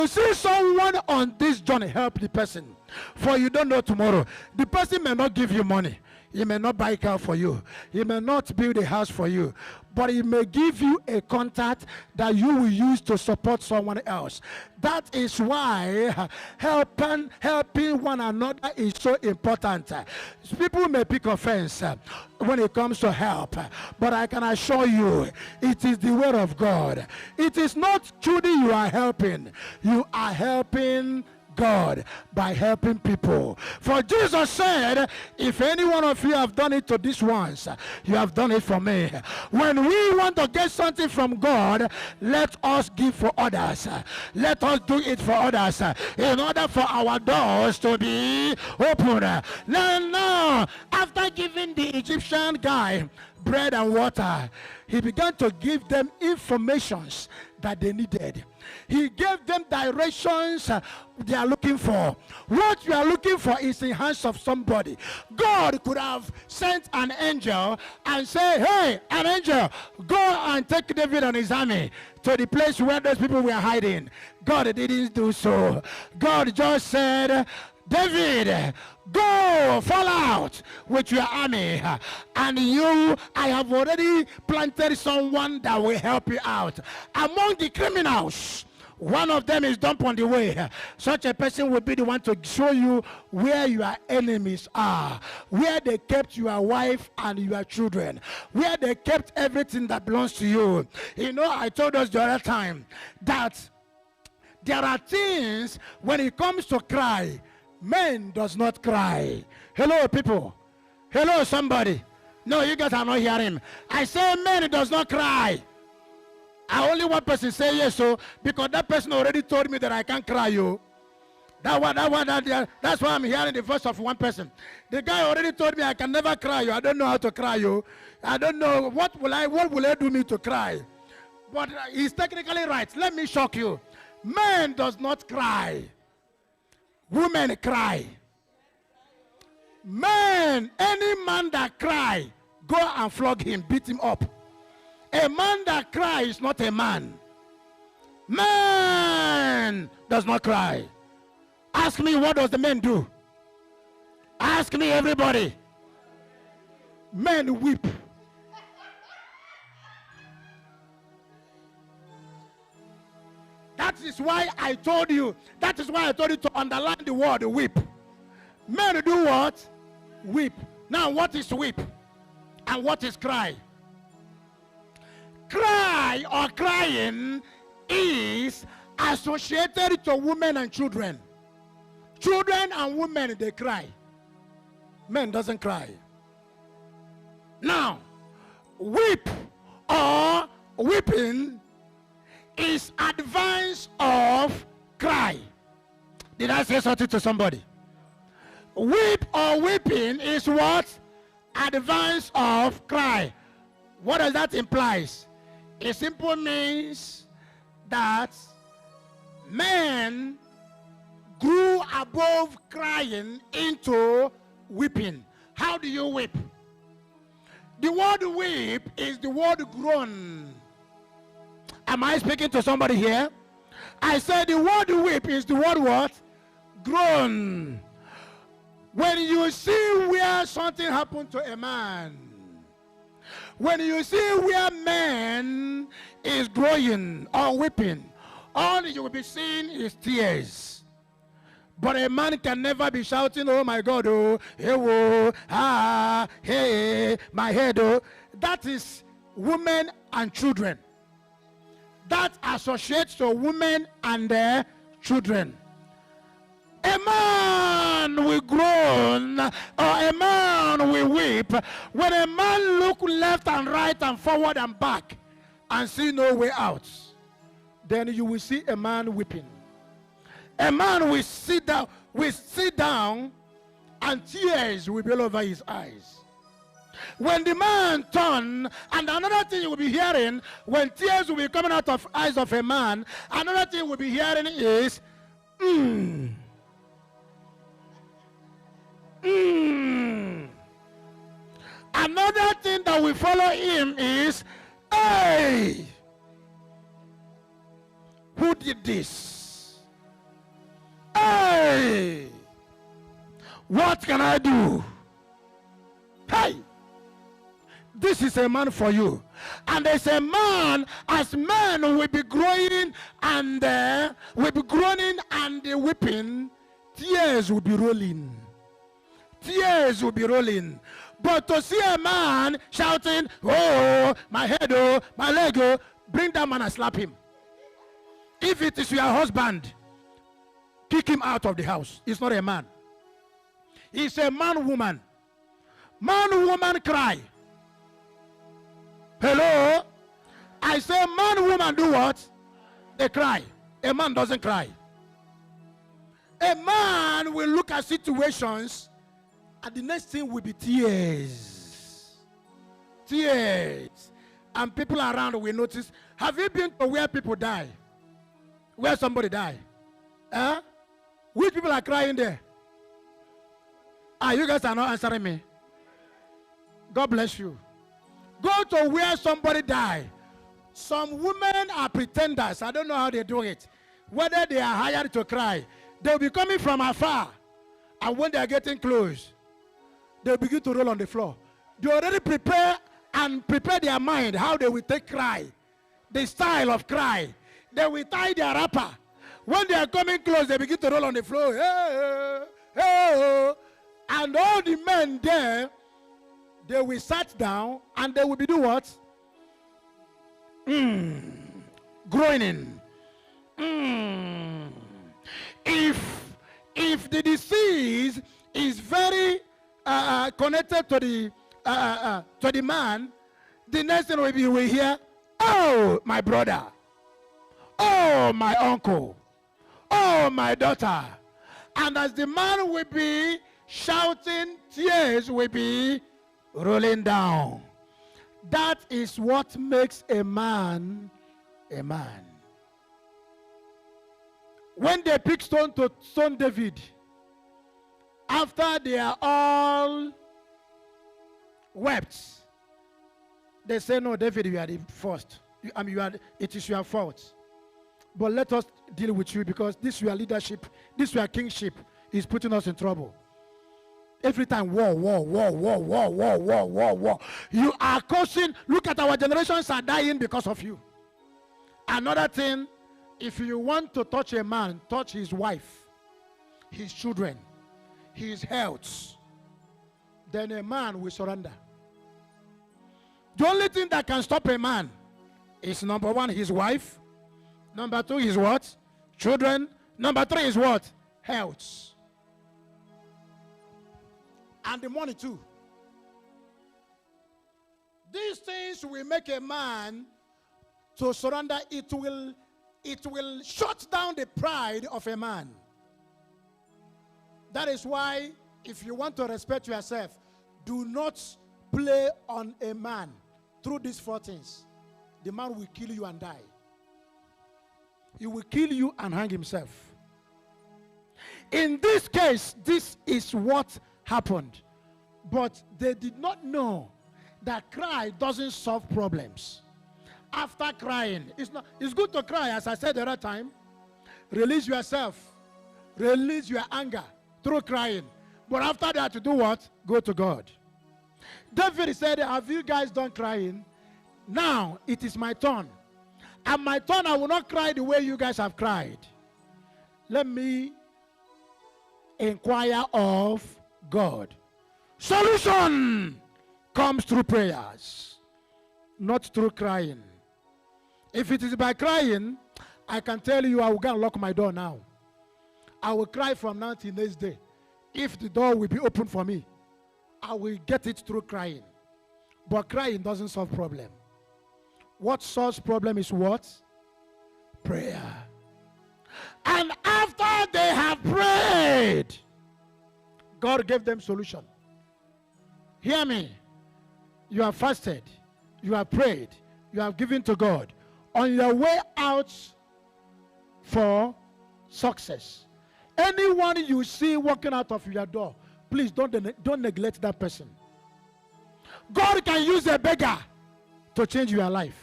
You see someone on this journey, help the person. For you don't know tomorrow. The person may not give you money. He may not buy a car for you. He may not build a house for you. But he may give you a contact that you will use to support someone else. That is why helping one another is so important. People may pick offense when it comes to help. But I can assure you, it is the word of God. It is not truly you are helping. You are helping God by helping people. For Jesus said, if any one of you have done it to these ones, you have done it for me. When we want to get something from God, let us give for others. Let us do it for others in order for our doors to be open. Now, after giving the Egyptian guy bread and water, he began to give them informations that they needed. He gave them directions they are looking for. What you are looking for is in the hands of somebody. God could have sent an angel and say, hey, an angel, go and take David and his army to the place where those people were hiding. God didn't do so. God just said, David, go, fall out with your army, and I have already planted someone that will help you out. Among the criminals, one of them is dumped on the way. Such a person will be the one to show you where your enemies are, where they kept your wife and your children, where they kept everything that belongs to you. You know, I told us the other time that there are things when it comes to cry, men does not cry. Hello, people. Hello, somebody. No, you guys are not hearing. I say men does not cry. I only one person say yes, so because that person already told me that I can't cry, you. That's why I'm hearing the voice of one person. The guy already told me I can never cry, you. I don't know how to cry, you. I don't know what will I do me to cry. But he's technically right. Let me shock you. Men does not cry. Women cry. Men, any man that cry, go and flog him, beat him up. A man that cries is not a man. Man does not cry. Ask me, what does the men do? Ask me, everybody. Men weep. That is why I told you to underline the word weep. Men do what? Weep. Now, what is weep? And what is cry? Cry or crying is associated to women and children. Children and women, they cry. Men doesn't cry. Now, weep or weeping is advance of cry. Did I say something to somebody? Weep or weeping is what? Advance of cry. What does that imply? It simply means that men grew above crying into weeping. How do you weep? The word weep is the word groan. Am I speaking to somebody here? I said the word weep is the word what? Groan. When you see where something happened to a man, when you see where man is growing or weeping, all you will be seeing is tears. But a man can never be shouting, oh my God, oh, hey, oh, ah, hey, my head, oh. That is women and children. That associates to women and their children. A man will groan or a man will weep when a man look left and right and forward and back and see no way out. Then you will see a man weeping. A man will sit down and tears will be all over his eyes. When the man turn, and another thing you will be hearing, when tears will be coming out of eyes of a man, another thing you will be hearing is, Another thing that will follow him is, hey, who did this? What can I do? Hey! This is a man for you. And there's a man, as men will be growing and weeping, tears will be rolling. Tears will be rolling. But to see a man shouting, oh, my head, oh, my leg, oh, bring that man and slap him. If it is your husband, kick him out of the house. He's not a man. He's a man-woman. Man-woman cry. Hello? I say man-woman do what? They cry. A man doesn't cry. A man will look at situations and the next thing will be tears. Tears. And people around will notice. Have you been to where people die? Where somebody die? Huh? Which people are crying there? Ah, you guys are not answering me. God bless you. Go to where somebody died. Some women are pretenders. I don't know how they do it. Whether they are hired to cry. They'll be coming from afar. And when they are getting close, they'll begin to roll on the floor. They already prepare their mind how they will take cry. The style of cry. They will tie their wrapper. When they are coming close, they begin to roll on the floor. Hey, hey, and all the men there, they will sit down and they will be doing what? Groaning. If the disease is very connected to the man, the next thing we will hear, oh, my brother, oh, my uncle, oh, my daughter. And as the man will be shouting, tears will be rolling down. That is what makes a man a man. When they pick stone to stone David, after they are all wept, they say, no, David, you are the first. It is your fault. But let us deal with you, because this your leadership, this your kingship is putting us in trouble. Every time, war. You are causing, look at our generations are dying because of you. Another thing, if you want to touch a man, touch his wife, his children, his health, then a man will surrender. The only thing that can stop a man is, number one, his wife. Number two is what? Children. Number three is what? Health. And the money too. These things will make a man to surrender. It will shut down the pride of a man. That is why, if you want to respect yourself, do not play on a man through these four things. The man will kill you and die. He will kill you and hang himself. In this case, this is what happened. But they did not know that cry doesn't solve problems. After crying, it's good to cry, as I said the other time. Release yourself. Release your anger through crying. But after that, to do what? Go to God. David said, have you guys done crying? Now it is my turn. And my turn, I will not cry the way you guys have cried. Let me inquire of God. Solution comes through prayers, not through crying. If it is by crying, I can tell you I will go and lock my door now. I will cry from now till next day. If the door will be open for me, I will get it through crying. But crying doesn't solve problem. What solves problem is what? Prayer. And after they have prayed, God gave them solution. Hear me. You have fasted. You have prayed. You have given to God. On your way out for success, anyone you see walking out of your door, please don't neglect that person. God can use a beggar to change your life.